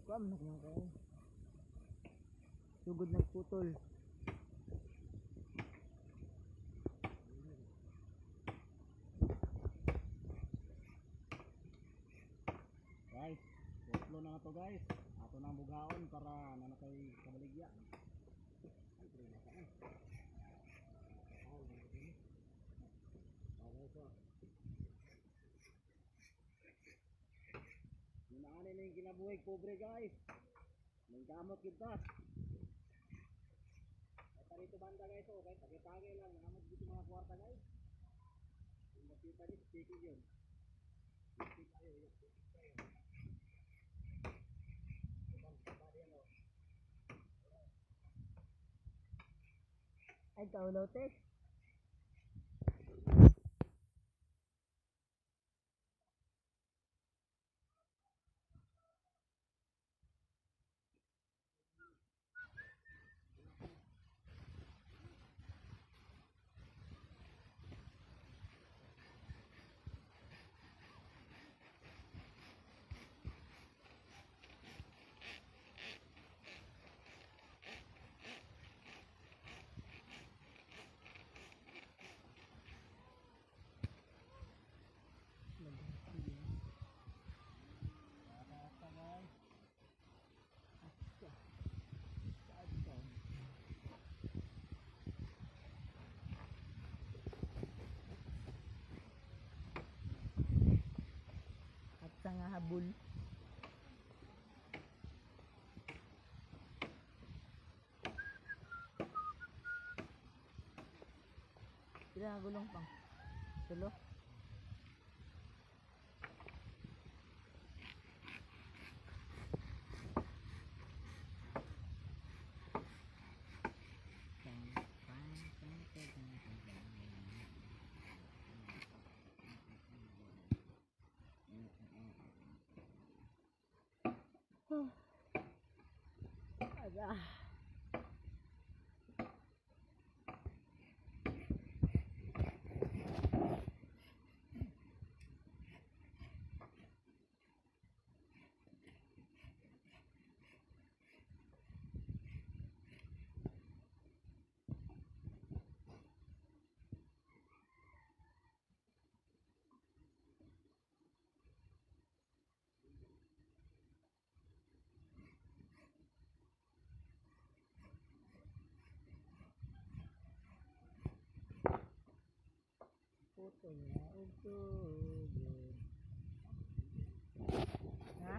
Kuam na naman kayo. Sugod nagputol. Guys, uplo na to guys. Ato nang bugaon para nanakay kabaligya. Ninaani na yung kinabuhay pobre guys. May gamot kita. At dito banda guys, oh, guys, pagkitagay lang, namot dito mga kwarta guys. Yung nakita niyo, speaking yun. Speaking tayo, yun. Ay, kaulote. At sa nga habol. Sila nga gulong pang. Tulo. Ada. Puto niya ugtugod. Ha?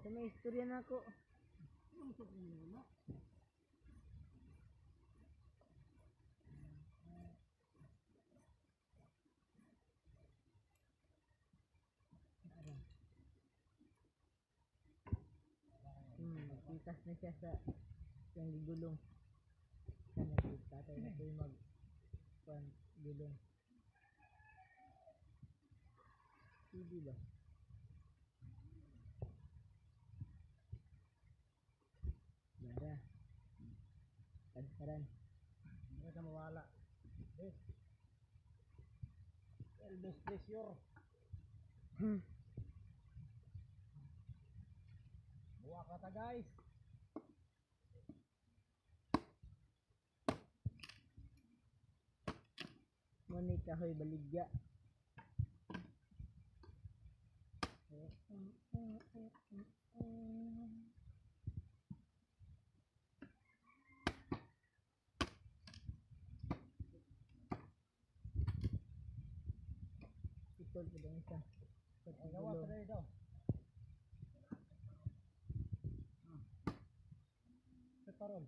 Sa may istorya na ako. Nagpitas na siya sa yung gulong. Kanya tatay na ito yung gulong. Hindi ba? Dara. Kadsaran. Hindi ka mawala. Elvis pressure. Buwa ka ta guys. Muni kahoy baligya. Itol po lang isa. Ang gawa sa rin daw. Sa parol.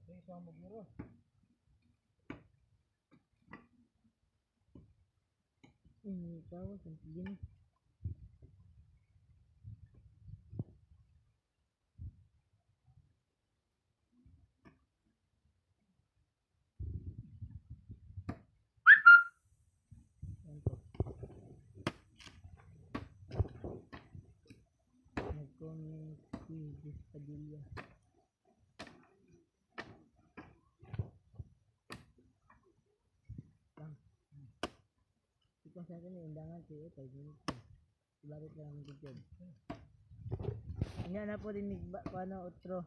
Ito ang magmuro. Ini tahu segini. Mantap. Padilla. Lang. Ikaw sa akin, undangan siya, 5 minutes. Ibarit lang ang video. Nga na po rin, paano, outro.